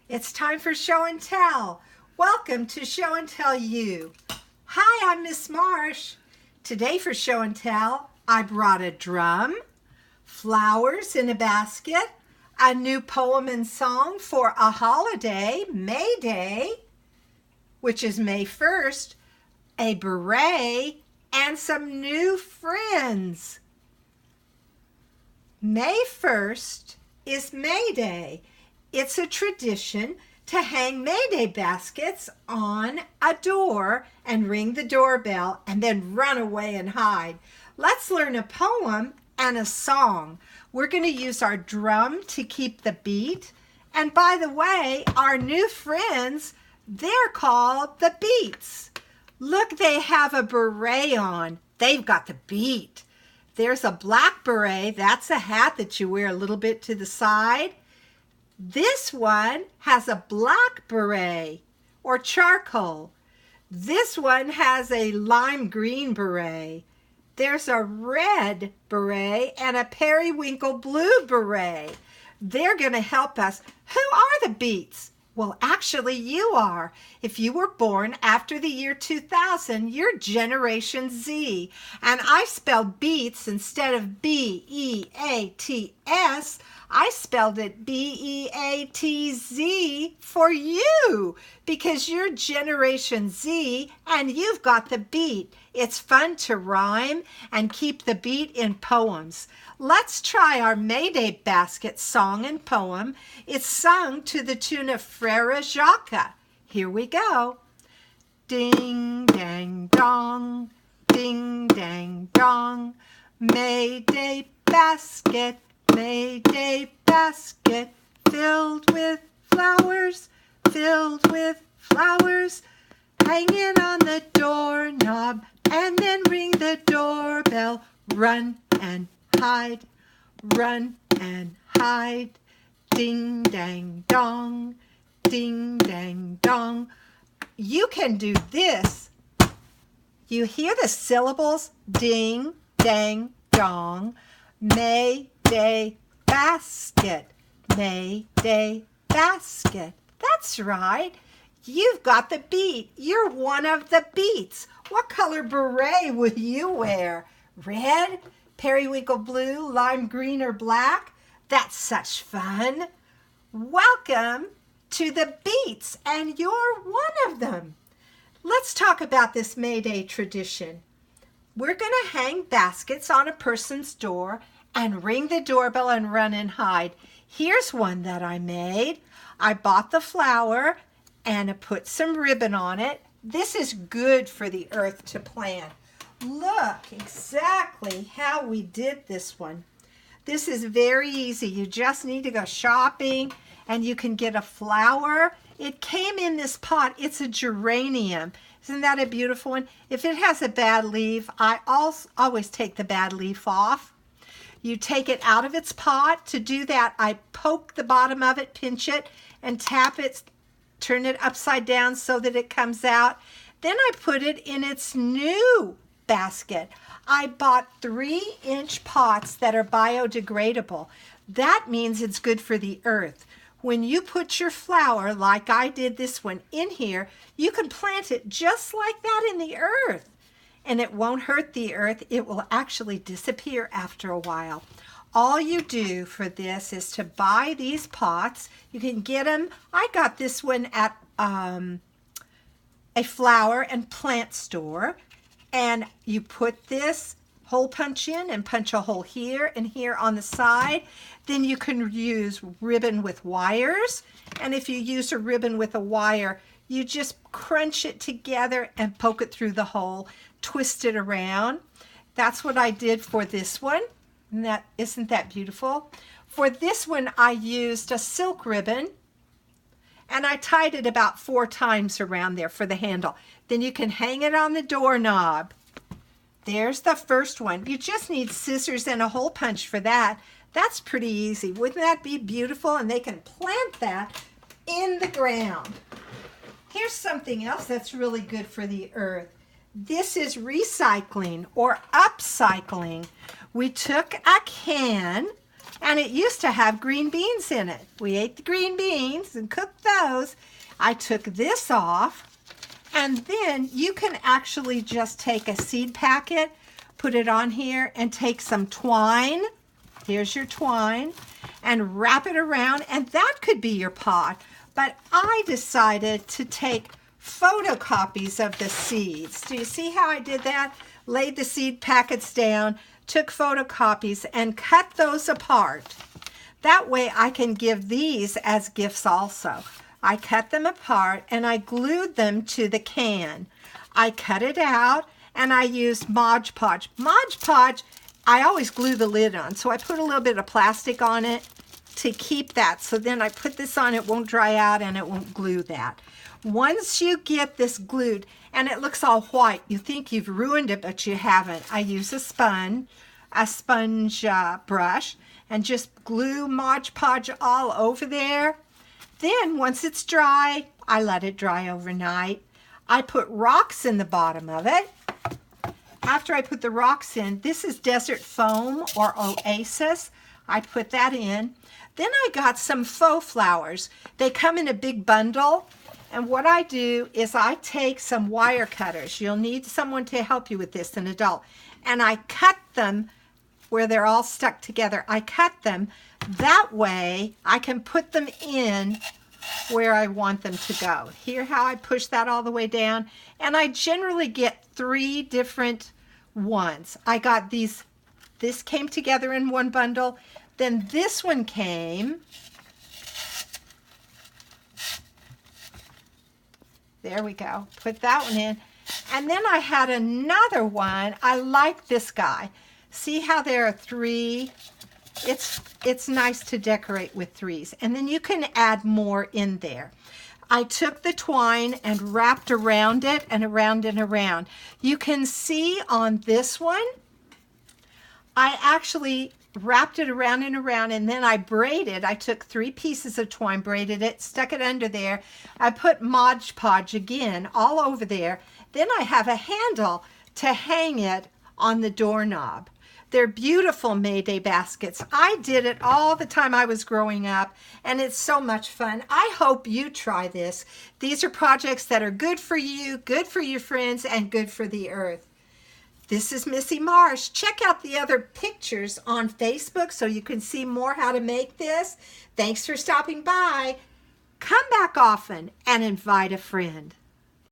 It's time for Show and Tell. Welcome to Show and Tell You. Hi, I'm Miss Marsh. Today for Show and Tell, I brought a drum, flowers in a basket, a new poem and song for a holiday, May Day, which is May 1st, a beret, and some new friends. May 1st is May Day. It's a tradition to hang May Day baskets on a door and ring the doorbell and then run away and hide. Let's learn a poem and a song. We're going to use our drum to keep the beat. And by the way, our new friends, they're called the Beats. Look, they have a beret on. They've got the beat. There's a black beret. That's a hat that you wear a little bit to the side. This one has a black beret or charcoal. This one has a lime green beret. There's a red beret and a periwinkle blue beret. They're going to help us. Who are the Beats? Well, actually, you are. If you were born after the year 2000, you're Generation Z. And I spelled Beats instead of B-E-A-T-S. I spelled it B-E-A-T-Z for you because you're Generation Z and you've got the beat. It's fun to rhyme and keep the beat in poems. Let's try our May Day basket song and poem. It's sung to the tune of Frere Jacques. Here we go. Ding, dang, dong, ding, dang, dong. May Day basket, May Day basket, filled with flowers, hanging on the doorknob, and then ring the doorbell. Run and hide, run and hide. Ding, dang, dong, ding, dang, dong. You can do this. You hear the syllables? Ding, dang, dong. May Day basket, May Day basket. That's right. You've got the beat. You're one of the Beats. What color beret will you wear? Red, periwinkle blue, lime green, or black? That's such fun. Welcome to the Beats, and you're one of them. Let's talk about this May Day tradition. We're going to hang baskets on a person's door and ring the doorbell and run and hide. Here's one that I made. I bought the flower and I put some ribbon on it. This is good for the earth to plant. Look exactly how we did this one. This is very easy. You just need to go shopping and you can get a flower. It came in this pot. It's a geranium. Isn't that a beautiful one? If it has a bad leaf, I always take the bad leaf off. You take it out of its pot. To do that, I poke the bottom of it, pinch it, and tap it, turn it upside down so that it comes out. Then I put it in its new basket. I bought 3-inch pots that are biodegradable. That means it's good for the earth. When you put your flower, like I did this one, in here, you can plant it just like that in the earth. And it won't hurt the earth. It will actually disappear after a while. All you do for this is to buy these pots. You can get them. I got this one at a flower and plant store. And you put this hole punch in and punch a hole here and here on the side. Then you can use ribbon with wires. And if you use a ribbon with a wire, you just crunch it together and poke it through the hole, twist it around. That's what I did for this one. And isn't that beautiful? For this one, I used a silk ribbon and I tied it about 4 times around there for the handle. Then you can hang it on the doorknob. There's the first one. You just need scissors and a hole punch for that. That's pretty easy. Wouldn't that be beautiful? And they can plant that in the ground. Here's something else that's really good for the earth. This is recycling or upcycling. We took a can And it used to have green beans in it. We ate the green beans and cooked those. I took this off, and then you can actually just take a seed packet, put it on here, and take some twine. Here's your twine, and wrap it around, and that could be your pot. But I decided to take photocopies of the seeds. Do you see how I did that? Laid the seed packets down, took photocopies, and cut those apart. That way I can give these as gifts also. I cut them apart and I glued them to the can. I cut it out and I used Mod Podge. Mod Podge, I always glue the lid on, so I put a little bit of plastic on it to keep that. So then I put this on, it won't dry out and it won't glue that. Once you get this glued and it looks all white, you think you've ruined it, but you haven't. I use a sponge brush and just glue Mod Podge all over there. Then once it's dry, I let it dry overnight. I put rocks in the bottom of it. After I put the rocks in, this is Desert Foam or Oasis. I put that in. Then I got some faux flowers. They come in a big bundle. And what I do is I take some wire cutters. You'll need someone to help you with this, an adult. And I cut them where they're all stuck together. I cut them. That way I can put them in where I want them to go. Hear how I push that all the way down? And I generally get 3 different ones. I got these, this came together in one bundle. Then this one came. There we go. Put that one in. And then I had another one. I like this guy. See how there are 3? It's nice to decorate with 3s. And then you can add more in there. I took the twine and wrapped around it and around and around. You can see on this one, I actually wrapped it around and around, and then I braided. I took 3 pieces of twine, braided it, stuck it under there. I put Mod Podge again all over there. Then I have a handle to hang it on the doorknob. They're beautiful Mayday baskets. I did it all the time I was growing up, and it's so much fun. I hope you try this. These are projects that are good for you, good for your friends, and good for the earth. This is Missy Marsh. Check out the other pictures on Facebook so you can see more how to make this. Thanks for stopping by. Come back often and invite a friend.